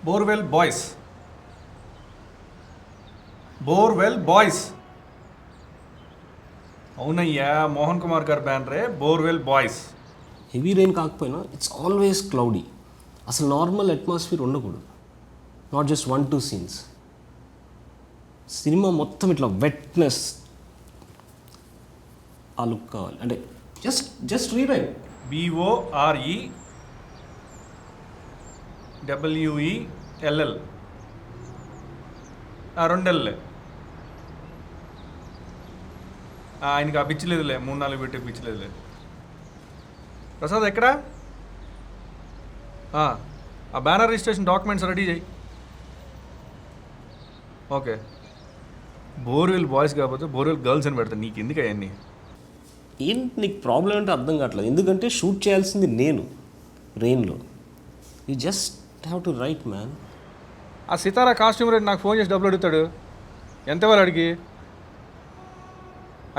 Borewell boys. Borewell boys. అవునయ్యా, మోహన్ కుమార్ గారు బ్యానరే borewell boys. Heavy rain కాకపోయినా ఇట్స్ ఆల్వేస్ క్లౌడీ. అసలు నార్మల్ అట్మాస్ఫియర్ ఉండకూడదు. Not just 1-2 scenes. సినిమా మొత్తం ఇట్లా వెట్నెస్ ఆ లుక్ కావాలి. అంటే జస్ట్ రీరైట్. BOREWELL. రెండెళ్ళే ఆయనకి ఆ పిచ్చిలేదులే, 3-4 పెట్టే పిచ్చిలేదులే. ప్రసాద్ ఎక్కడా? ఆ బ్యానర్ రిజిస్ట్రేషన్ డాక్యుమెంట్స్ రెడీ చేయి. ఓకే. బోర్వెల్ బాయ్స్ కాకపోతే బోర్వెల్ గర్ల్స్ అని పెడతాను. నీకు ఎందుకు అవన్నీ? ఏంటి నీకు ప్రాబ్లం అంటే అర్థం కావట్లేదు. ఎందుకంటే షూట్ చేయాల్సింది నేను రెయిన్లో. You just have to write man. ఆ సితారా కాస్ట్యూమ్ రేట్ నాకు ఫోన్ చేసి డబ్బులు అడుగుతాడు. ఎంత ఇవ్వాలి అడిగి?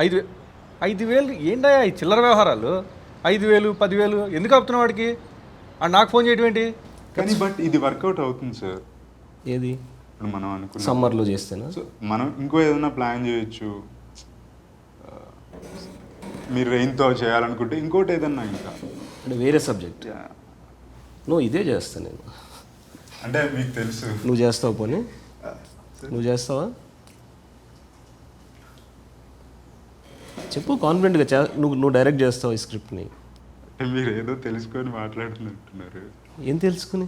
5,000 ఏంటయ్యా ఈ చిల్లర వ్యవహారాలు? 5,000 10,000 ఎందుకు ఆపుతున్నావు వాడికి? నాకు ఫోన్ చేయడం ఏంటి? కానీ బట్ ఇది వర్కౌట్ అవుతుంది సార్. ఏది? ఇప్పుడు మనం అనుకున్న సమ్మర్లో చేస్తేనా? సో మనం ఇంకో ఏదైనా ప్లాన్ చేయొచ్చు. మీరు రెయిన్తో చేయాలనుకుంటే ఇంకోటి ఏదన్నా ఇంకా అంటే వేరే సబ్జెక్ట్. ఇదే చేస్తాను నేను. అంటే మీకు తెలుసు. నువ్వు చేస్తావు పోనీ? నువ్వు చేస్తావా చెప్పు కాన్ఫిడెంట్గా. నువ్వు డైరెక్ట్ చేస్తావు ఈ స్క్రిప్ట్ని. అంటే మీరు ఏదో తెలుసుకొని మాట్లాడుతున్నట్టున్నారు. ఏం తెలుసుకుని?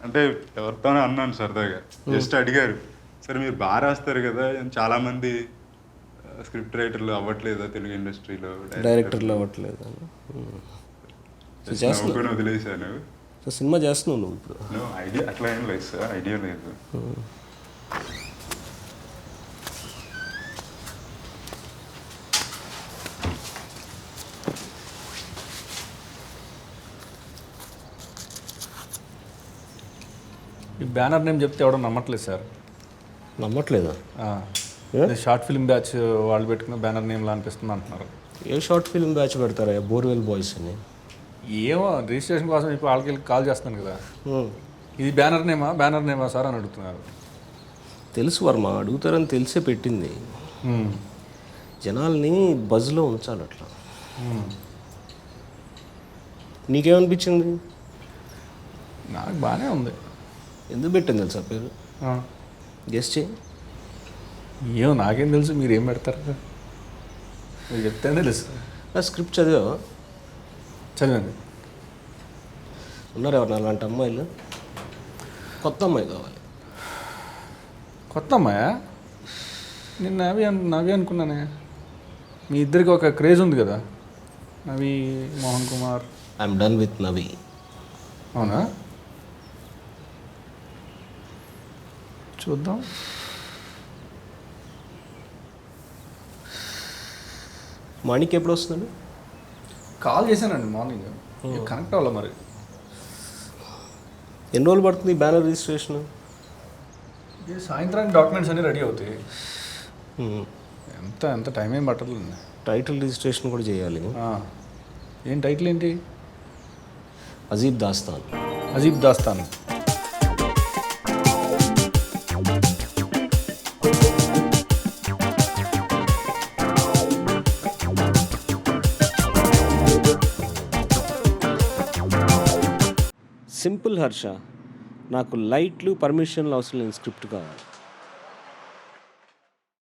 అంటే ఎవరితోనే అన్నాను సరదాగా, జస్ట్ అడిగారు. సరే మీరు బాగా రాస్తారు కదా, చాలామంది స్క్రిప్ట్ రైటర్లు అవ్వట్లేదా తెలుగు ఇండస్ట్రీలో? డైరెక్టర్లు అవ్వట్లేదు. వదిలేశాను. సినిమా చేస్తున్నావు నువ్వు ఇప్పుడు? ఐడియా అట్లా ఏం లేదు సార్, ఐడియా లేదు. ఈ బ్యానర్ నేమ్ చెప్తే ఎవడో నమ్మట్లేదు సార్. నమ్మట్లేదా? షార్ట్ ఫిల్మ్ బ్యాచ్ వాళ్ళు పెట్టుకున్న బ్యానర్ నేమ్లా అనిపిస్తుంది అంటున్నారు. ఏ షార్ట్ ఫిల్మ్ బ్యాచ్ పెడతారా? బోర్వెల్ బాయ్స్ అని. ఏమో రిజిస్ట్రేషన్ కోసం ఇప్పుడు వాళ్ళకి కాల్ చేస్తాను కదా, ఇది బ్యానర్ నేమా సార్ అని అడుగుతున్నారు. తెలుసు వర్మ, అడుగుతారని తెలిసే పెట్టింది. జనాల్ని బజ్లో ఉంచాలి అట్లా. నీకేమనిపించింది? నాకు బాగానే ఉంది. ఎందుకు పెట్టింది తెలుసా పేరు? గెస్ట్ చేయి. ఏమో నాకేం తెలుసు, మీరు ఏం పెడతారు? మీరు చెప్తేనే తెలుసు. ఆ స్క్రిప్ట్ చదివా? చదివండి. ఉన్నారు ఎవరు అలాంటి అమ్మాయిలు? కొత్త అమ్మాయి కావాలి. కొత్త అమ్మాయా? నేను నవి అనుకున్నానే. మీ ఇద్దరికి ఒక క్రేజ్ ఉంది కదా, Navi Mohan Kumar. I'm done with Navi. అవునా? చూద్దాం. మణికి ఎప్పుడు వస్తున్నాడు? కాల్ చేశానండి మార్నింగ్, కనెక్ట్ అవ్వాలి. మరి ఎన్ని రోజులు పడుతుంది బ్యానర్ రిజిస్ట్రేషన్? సాయంత్రానికి డాక్యుమెంట్స్ అన్నీ రెడీ అవుతాయి. ఎంత టైం ఏం పట్టలేదు. టైటిల్ రిజిస్ట్రేషన్ కూడా చేయాలి. ఏం టైటిల్ ఏంటి? అజీబ్ దాస్తాన్. అజీబ్ దాస్తాన్. సింపుల్ హర్ష, నాకు లైట్లు పర్మిషన్లు అవసరం లేని స్క్రిప్ట్ కావాలి.